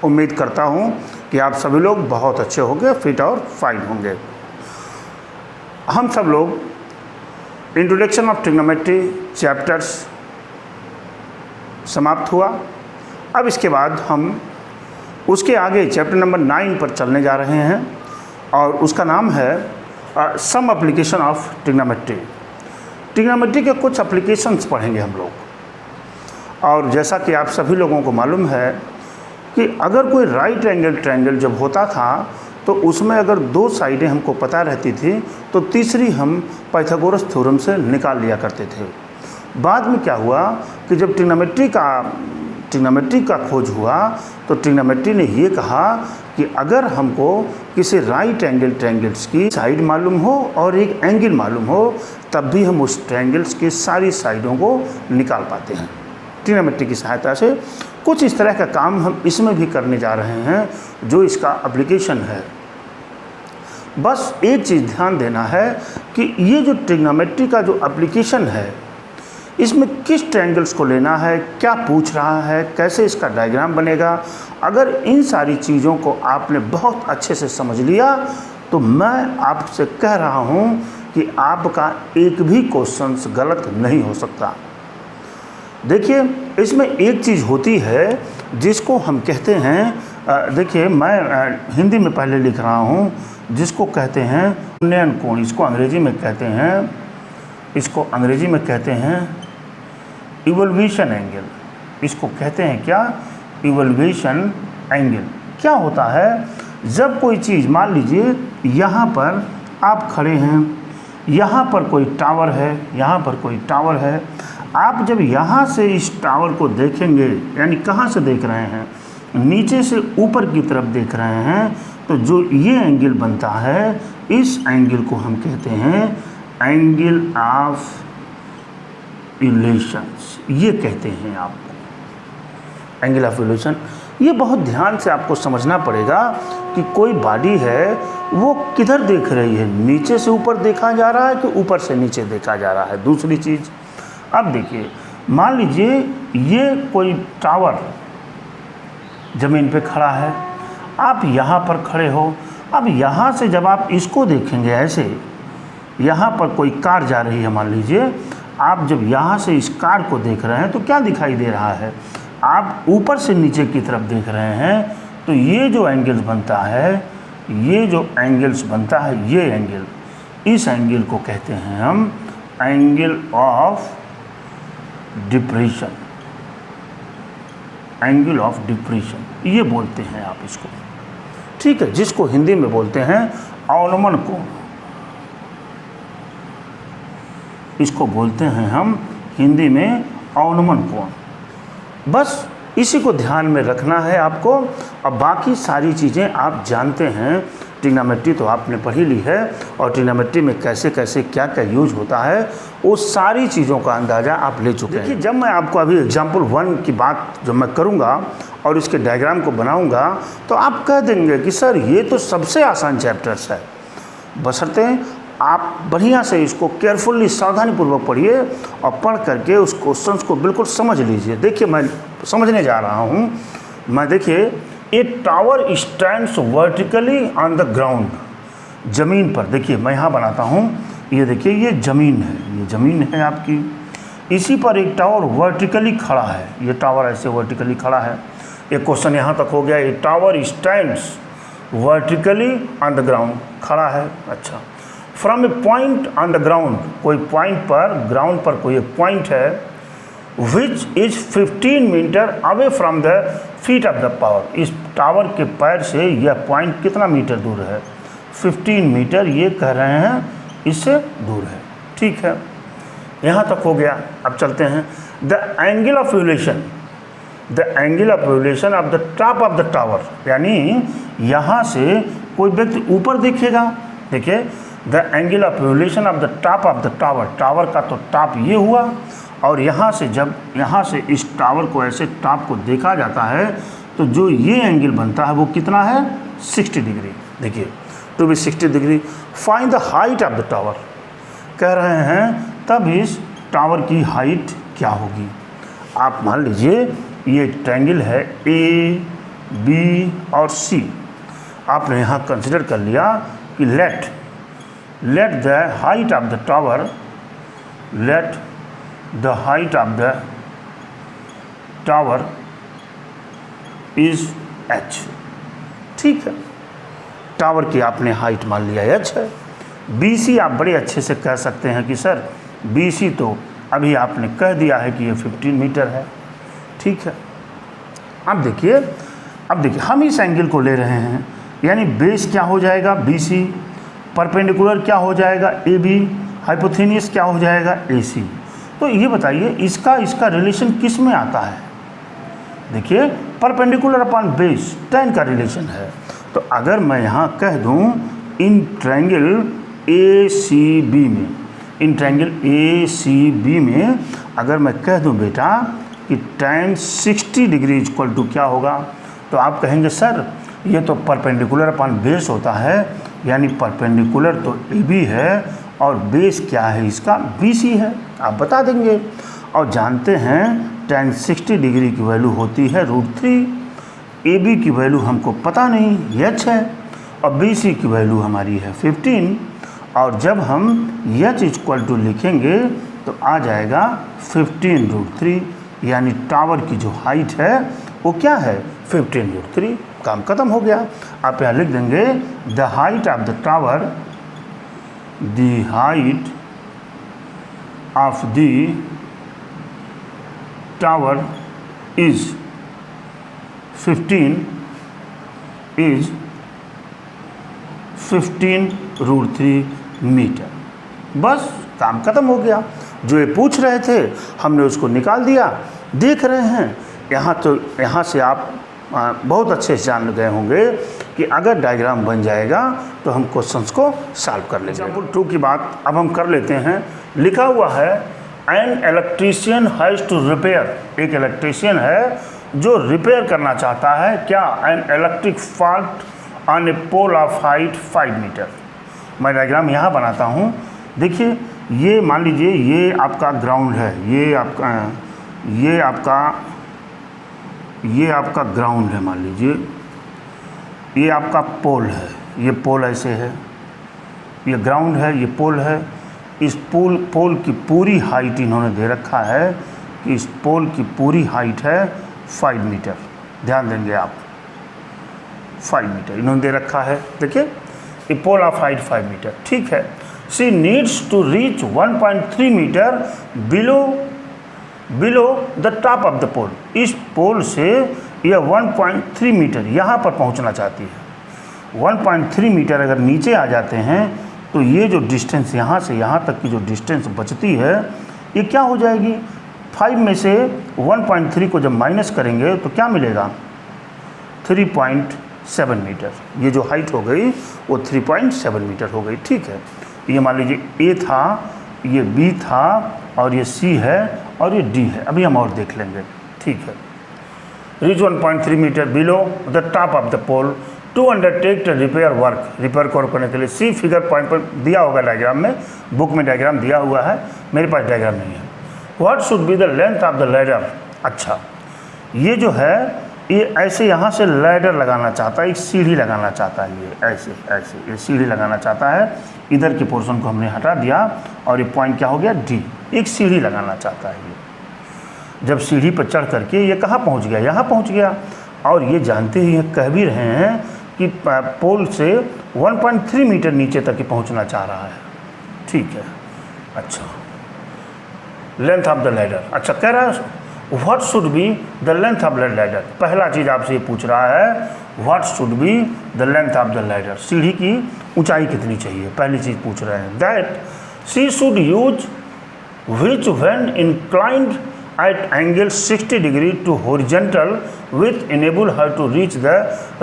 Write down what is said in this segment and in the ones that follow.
उम्मीद करता हूँ कि आप सभी लोग बहुत अच्छे होंगे, फिट और फाइन होंगे। हम सब लोग इंट्रोडक्शन ऑफ ट्रिग्नोमेट्री चैप्टर्स समाप्त हुआ। अब इसके बाद हम उसके आगे चैप्टर नंबर 9 पर चलने जा रहे हैं और उसका नाम है some application of trigonometry. Trigonometry के कुछ एप्लीकेशंस पढ़ेंगे हम लोग। और जैसा कि आप सभी लोगों को मालूम है कि अगर कोई राइट एंगल ट्रायंगल जब होता था तो उसमें अगर दो साइडें हमको पता रहती थी तो तीसरी हम पाइथागोरस थ्योरम से निकाल लिया करते थे। बाद में क्या हुआ कि जब ट्रिग्नोमेट्री का खोज हुआ तो ट्रिग्नोमेट्री ने ये कहा कि अगर हमको किसी राइट एंगल ट्रायंगल्स की साइड मालूम हो और एक एंगल मालूम हो तब भी हम उस ट्रायंगल्स की सारी साइडों को निकाल पाते हैं। ट्रिग्नोमेट्री की सहायता से कुछ इस तरह का काम हम इसमें भी करने जा रहे हैं जो इसका एप्लीकेशन है। बस एक चीज़ ध्यान देना है कि ये जो ट्रिग्नोमेट्री का जो एप्लीकेशन है इसमें किस ट्रायंगल्स को लेना है, क्या पूछ रहा है, कैसे इसका डायग्राम बनेगा, अगर इन सारी चीज़ों को आपने बहुत अच्छे से समझ लिया तो मैं आपसे कह रहा हूँ कि आपका एक भी क्वेश्चन गलत नहीं हो सकता। देखिए, इसमें एक चीज़ होती है जिसको हम कहते हैं, देखिए मैं हिंदी में पहले लिख रहा हूँ, जिसको कहते हैं उन्नयन कोण। इसको अंग्रेजी में कहते हैं इवोल्यूशन एंगल। इसको कहते हैं क्या? Evolution angle. क्या होता है, जब कोई चीज़, मान लीजिए यहाँ पर आप खड़े हैं, यहाँ पर कोई टावर है, यहाँ पर कोई टावर है, आप जब यहाँ से इस टावर को देखेंगे, यानी कहाँ से देख रहे हैं, नीचे से ऊपर की तरफ देख रहे हैं, तो जो ये एंगल बनता है इस एंगल को हम कहते हैं एंगल ऑफ इवोल्यूशन। ये कहते हैं आपको एंगल ऑफ इवोल्यूशन। ये बहुत ध्यान से आपको समझना पड़ेगा कि कोई बॉडी है वो किधर देख रही है, नीचे से ऊपर देखा जा रहा है कि ऊपर से नीचे देखा जा रहा है। दूसरी चीज़, अब देखिए, मान लीजिए ये कोई टावर ज़मीन पे खड़ा है, आप यहाँ पर खड़े हो। अब यहाँ से जब आप इसको देखेंगे, ऐसे यहाँ पर कोई कार जा रही है, मान लीजिए, आप जब यहाँ से इस कार को देख रहे हैं तो क्या दिखाई दे रहा है, आप ऊपर से नीचे की तरफ देख रहे हैं, तो ये जो एंगल्स बनता है, ये एंगल, इस एंगल को कहते हैं हम angle of depression. Angle of depression ये बोलते हैं आप इसको, ठीक है, जिसको हिंदी में बोलते हैं अवनमन कोण। इसको बोलते हैं हम हिंदी में अवनमन कोण। बस इसी को ध्यान में रखना है आपको। अब बाकी सारी चीज़ें आप जानते हैं, ट्रिग्नोमेट्री तो आपने पढ़ी ली है और ट्रिग्नोमेट्री में कैसे कैसे क्या क्या यूज होता है वो सारी चीज़ों का अंदाज़ा आप ले चुके हैं। देखिए, जब मैं आपको अभी एग्जाम्पल 1 की बात जब मैं करूँगा और इसके डायग्राम को बनाऊँगा तो आप कह देंगे कि सर ये तो सबसे आसान चैप्टर्स है। बशर्ते आप बढ़िया से इसको केयरफुली, सावधानीपूर्वक पढ़िए और पढ़ करके उस क्वेश्चंस को बिल्कुल समझ लीजिए। देखिए, मैं समझने जा रहा हूँ। मैं देखिए, ए tower stands vertically on the ground. ज़मीन पर, देखिए मैं यहाँ बनाता हूँ, ये देखिए ये ज़मीन है, ये ज़मीन है आपकी। इसी पर एक टावर वर्टिकली खड़ा है, ये टावर ऐसे वर्टिकली खड़ा है। एक क्वेश्चन यहाँ तक हो गया, a tower stands vertically on the ground, खड़ा है। अच्छा, from a point on the ground, कोई पॉइंट पर, ग्राउंड पर कोई एक पॉइंट है, which is 15 metre away from the feet of the tower. इस टावर के पैर से यह पॉइंट कितना मीटर दूर है? 15 मीटर ये कह रहे हैं इससे दूर है, ठीक है, यहाँ तक हो गया। अब चलते हैं, the angle of evolution, the angle of evolution of the top of the tower, यानी यहाँ से कोई व्यक्ति ऊपर देखेगा। देखिए, the angle of evolution of the top of the tower, tower का तो टॉप ये हुआ, और यहाँ से जब यहाँ से इस टावर को ऐसे टॉप को देखा जाता है तो जो ये एंगल बनता है वो कितना है? 60 डिग्री। देखिए, to be 60 degree. Find the height of the tower, कह रहे हैं तब इस टावर की हाइट क्या होगी। आप मान लीजिए ये ट्रायंगल है बी और सी आपने यहाँ कंसिडर कर लिया कि let the height of the tower, let the height of the tower is h। ठीक है, टावर की आपने हाइट मान लिया h है। बी सी आप बड़े अच्छे से कह सकते हैं कि सर बी सी तो अभी आपने कह दिया है कि ये 15 मीटर है। ठीक है, अब देखिए हम इस एंगल को ले रहे हैं, यानी बेस क्या हो जाएगा बी सी, परपेंडिकुलर क्या हो जाएगा ए बी, हाइपोथेनियस क्या हो जाएगा ए सी। तो ये बताइए इसका रिलेशन किस में आता है। देखिए परपेंडिकुलर अपॉन बेस tan का रिलेशन है। तो अगर मैं यहाँ कह दूँ in triangle A C B में, in triangle A C B में अगर मैं कह दूँ बेटा कि tan 60 डिग्री इक्वल टू क्या होगा, तो आप कहेंगे सर ये तो परपेंडिकुलर अपॉन बेस होता है, यानी परपेंडिकुलर तो ए बी है और बेस क्या है इसका बी सी है। आप बता देंगे और जानते हैं tan 60 डिग्री की वैल्यू होती है √3, ए बी की वैल्यू हमको पता नहीं h है और बी सी की वैल्यू हमारी है 15। और जब हम h इक्वल टू लिखेंगे तो आ जाएगा 15√3, यानी टावर की जो हाइट है वो क्या है 15√3। काम खत्म हो गया। आप यहाँ लिख देंगे the height of the tower, the height of the tower is 15√3 metre. बस काम खत्म हो गया। जो ये पूछ रहे थे हमने उसको निकाल दिया। देख रहे हैं यहाँ से आप बहुत अच्छे से जान गए होंगे कि अगर डायग्राम बन जाएगा तो हम क्वेश्चंस को सॉल्व कर लेंगे। एग्जाम्पल 2 की बात अब हम कर लेते हैं। लिखा हुआ है an electrician has to repair, एक इलेक्ट्रीशियन है जो रिपेयर करना चाहता है क्या, an electric fault on a pole of height 5 metre. मैं डायग्राम यहाँ बनाता हूँ। देखिए ये मान लीजिए ये आपका ग्राउंड है, ये आपका ग्राउंड है, मान लीजिए ये आपका पोल है, ये पोल ऐसे है, ये ग्राउंड है, ये पोल है। इस पोल की पूरी हाइट इन्होंने दे रखा है कि इस पोल की पूरी हाइट है 5 मीटर। ध्यान देंगे आप, 5 मीटर इन्होंने दे रखा है। देखिए ये पोल ऑफ हाइट 5 मीटर। ठीक है, she needs to reach 1.3 metre below the top of the pole. इस पोल से यह 1.3 मीटर यहाँ पर पहुँचना चाहती है। 1.3 मीटर अगर नीचे आ जाते हैं तो ये जो डिस्टेंस यहाँ से यहाँ तक की जो डिस्टेंस बचती है ये क्या हो जाएगी, 5 में से 1.3 को जब माइनस करेंगे तो क्या मिलेगा 3.7 मीटर। ये जो हाइट हो गई वो 3.7 मीटर हो गई। ठीक है, ये मान लीजिए ए था, ये बी था और ये सी है और ये डी है। अभी हम और देख लेंगे। ठीक है, reach 1.3 metre below the top of the pole to undertake the repair work. Repair को करने के लिए सी फिगर पॉइंट पर दिया होगा डायग्राम में, बुक में डायग्राम दिया हुआ है, मेरे पास डायग्राम नहीं है। What should be the length of the ladder. अच्छा, ये जो है ये ऐसे यहाँ से लैडर लगाना चाहता है, एक सीढ़ी लगाना चाहता है। ये ऐसे ये सीढ़ी लगाना चाहता है। इधर के पोर्शन को हमने हटा दिया और ये पॉइंट क्या हो गया डी, एक सीढ़ी लगाना चाहता है। ये जब सीढ़ी पर चढ़ करके ये कहाँ पहुँच गया, यहाँ पहुँच गया। और ये जानते ही कह भी रहे हैं कि पोल से 1.3 मीटर नीचे तक ही पहुँचना चाह रहा है। ठीक है, अच्छा लेंथ ऑफ द लैडर। अच्छा कह रहा है what should be the length of the ladder. पहला चीज़ आपसे ये पूछ रहा है what should be the length of the ladder, सीढ़ी की ऊंचाई कितनी चाहिए, पहली चीज़ पूछ रहे हैं। That she should use which when inclined at angle 60 degree to horizontal with enable her to reach the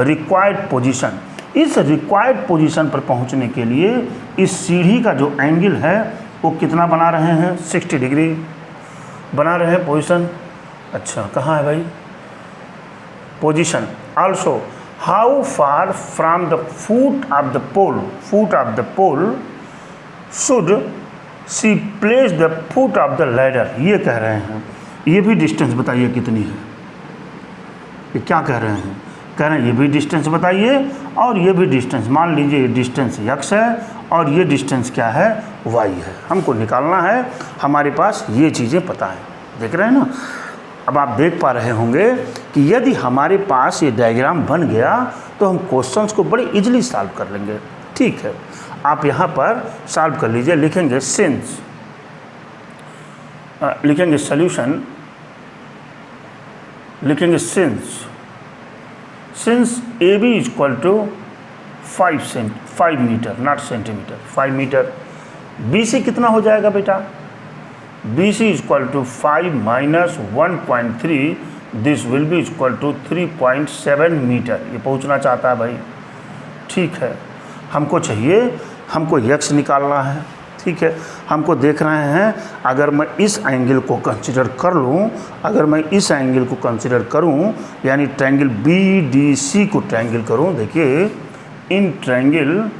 required position। इस required position पर पहुंचने के लिए इस सीढ़ी का जो एंगल है वो कितना बना रहे हैं 60 डिग्री बना रहे हैं पोजीशन। अच्छा कहाँ है भाई position. Also how far from the foot of the pole should she place the foot of the ladder. ये कह रहे हैं, ये भी डिस्टेंस बताइए कितनी है। ये क्या कह रहे हैं कह रहे हैं ये भी डिस्टेंस बताइए और ये भी डिस्टेंस, मान लीजिए ये डिस्टेंस x है और ये डिस्टेंस क्या है, y है। हमको निकालना है, हमारे पास ये चीज़ें पता है, देख रहे हैं ना। अब आप देख पा रहे होंगे कि यदि हमारे पास ये डायग्राम बन गया तो हम क्वेश्चंस को बड़े इजीली सॉल्व कर लेंगे। ठीक है, आप यहाँ पर सॉल्व कर लीजिए। लिखेंगे सिंस, लिखेंगे सॉल्यूशन, लिखेंगे since A B equal to 5 metre, not centimetre, 5 metre. B C कितना हो जाएगा बेटा, B C equal to 5 minus 1.3, this will be equal to 3.7 metre. ये पूछना चाहता है भाई। ठीक है, हमको चाहिए, हमको x निकालना है। ठीक है, हमको देख रहे हैं अगर मैं इस एंगल को कंसिडर कर लूँ, अगर मैं इस एंगल को कंसिडर करूँ, यानी ट्रायंगल BDC को ट्रायंगल करूँ, देखिए इन ट्रायंगल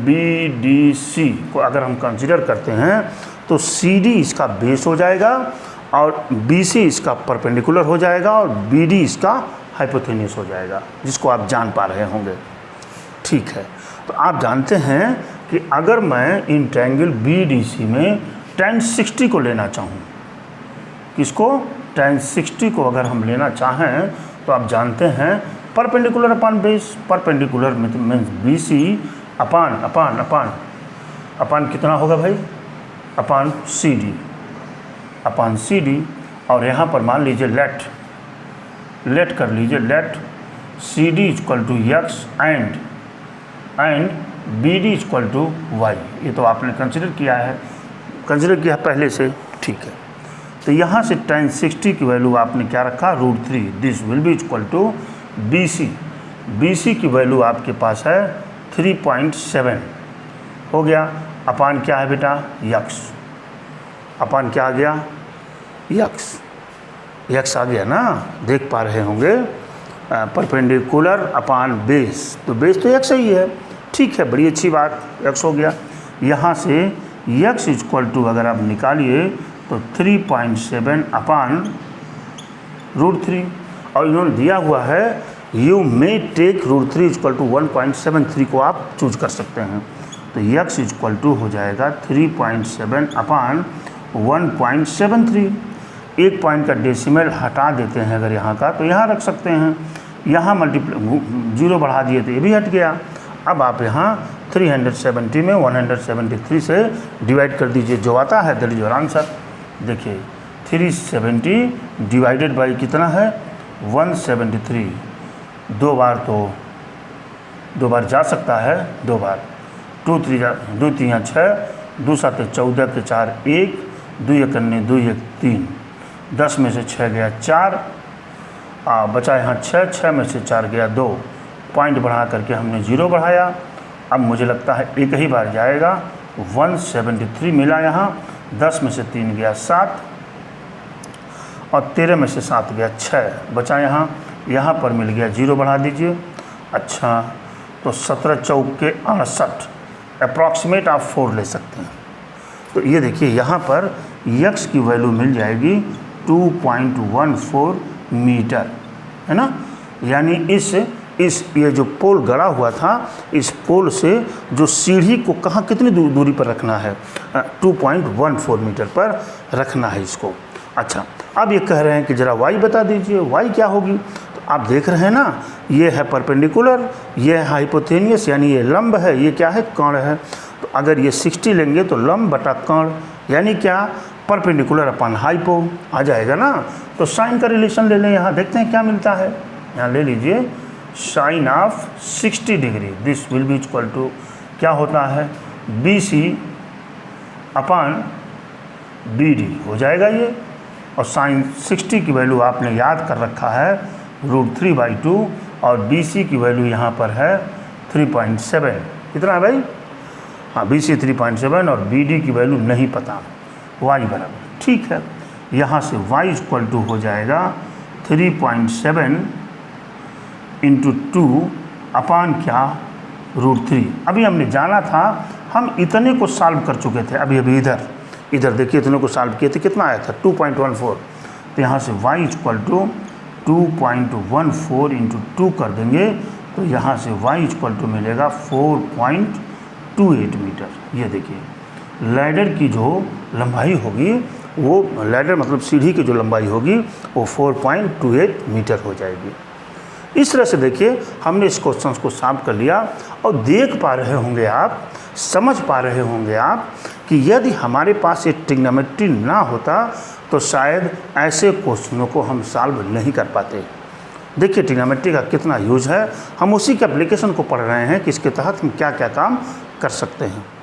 BDC को अगर हम कंसिडर करते हैं तो CD इसका बेस हो जाएगा और BC इसका परपेंडिकुलर हो जाएगा और BD इसका हाइपोटेन्यूस हो जाएगा, जिसको आप जान पा रहे होंगे। ठीक है, तो आप जानते हैं कि अगर मैं इन ट्रायंगल BDC में tan 60 को लेना चाहूँ, किसको, tan 60 को अगर हम लेना चाहें तो आप जानते हैं perpendicular upon base, perpendicular means BC अपान कितना होगा भाई, अपॉन CD, और यहाँ पर मान लीजिए लेट कर लीजिए, let CD equal to x and BD equal to y। ये तो आपने कंसिडर किया है पहले से। ठीक है, तो यहाँ से tan 60 की वैल्यू आपने क्या रखा, √3, this will be equal to BC की वैल्यू आपके पास है 3.7 हो गया, अपान क्या है बेटा, x, अपान क्या आ गया, x आ गया ना, देख पा रहे होंगे। परपेंडिकुलर अपान बेस, तो बेस तो x ही है। ठीक है, बड़ी अच्छी बात, x हो गया। यहाँ से x इक्वल टू अगर आप निकालिए तो 3.7 अपान √3, और इन्होंने दिया हुआ है you may take √3 equal to 1.73 को आप चूज कर सकते हैं। तो x इक्वल टू हो जाएगा 3.7 अपान 1.73। एक पॉइंट का डेसिमल हटा देते हैं अगर यहाँ का, तो यहाँ रख सकते हैं, यहाँ मल्टीप्लाई 0 बढ़ा दिए तो ये भी हट गया। अब आप यहाँ 370 में 173 से डिवाइड कर दीजिए, जो आता है दैट इज योर आंसर। देखिए 370 डिवाइडेड बाई कितना है, 173, दो बार जा सकता है, 2 बार, 2 3 6, 2 7 14 के 4 1, 2 1 2 1 3, 10 में से 6 गया 4, बचा यहाँ 6 में से 4 गया 2, पॉइंट बढ़ा करके हमने 0 बढ़ाया। अब मुझे लगता है एक ही बार जाएगा, 173 मिला यहाँ, 10 में से 3 गया 7 और 13 में से 7 गया 6, बचा यहाँ पर मिल गया 0 बढ़ा दीजिए। अच्छा, तो 17 चौक के 68, अप्रॉक्सीमेट आप 4 ले सकते हैं। तो ये देखिए यहाँ पर x की वैल्यू मिल जाएगी 2.14 मीटर, है ना। यानी इस ये जो पोल गड़ा हुआ था, इस पोल से जो सीढ़ी को कहाँ कितनी दूरी पर रखना है, 2.14 मीटर पर रखना है इसको। अच्छा, अब ये कह रहे हैं कि ज़रा y बता दीजिए, y क्या होगी। तो आप देख रहे हैं ना, ये है परपेंडिकुलर, ये है हाइपोटेनियस, यानी ये लंब है, ये क्या है, कर्ण है। तो अगर ये 60 लेंगे तो लंब बटा कर्ण, यानी क्या, परपेंडिकुलर अपन हाइपो आ जाएगा ना। तो साइन का रिलेशन ले लें, यहाँ देखते हैं क्या मिलता है। यहाँ ले लीजिए sine of 60 degree, this will be equal to क्या होता है, BC अपान BD हो जाएगा ये। और साइन 60 की वैल्यू आपने याद कर रखा है √3/2 और BC की वैल्यू यहाँ पर है 3.7। कितना है भाई, हाँ BC 3.7 और BD की वैल्यू नहीं पता, y बराबर, ठीक है। यहाँ से y इक्वल टू हो जाएगा 3.7 इंटू 2 अपान क्या, √3। अभी हमने जाना था, हम इतने को सॉल्व कर चुके थे, अभी इधर देखिए, इतने को सॉल्व किए थे, कितना आया था 2.14। तो यहाँ से y इक्वल टू 2.14 इंटू 2 कर देंगे तो यहाँ से y इक्वल टू मिलेगा 4.28 मीटर। ये देखिए लैडर की जो लंबाई होगी वो, लैडर मतलब सीढ़ी की जो लंबाई होगी वो 4.28 मीटर हो जाएगी। इस तरह से देखिए हमने इस क्वेश्चन को सॉल्व कर लिया और देख पा रहे होंगे आप, समझ पा रहे होंगे आप कि यदि हमारे पास ये ट्रिग्नोमेट्री ना होता तो शायद ऐसे क्वेश्चनों को हम सॉल्व नहीं कर पाते। देखिए ट्रिग्नोमेट्री का कितना यूज है, हम उसी के एप्लीकेशन को पढ़ रहे हैं कि इसके तहत हम क्या क्या काम कर सकते हैं।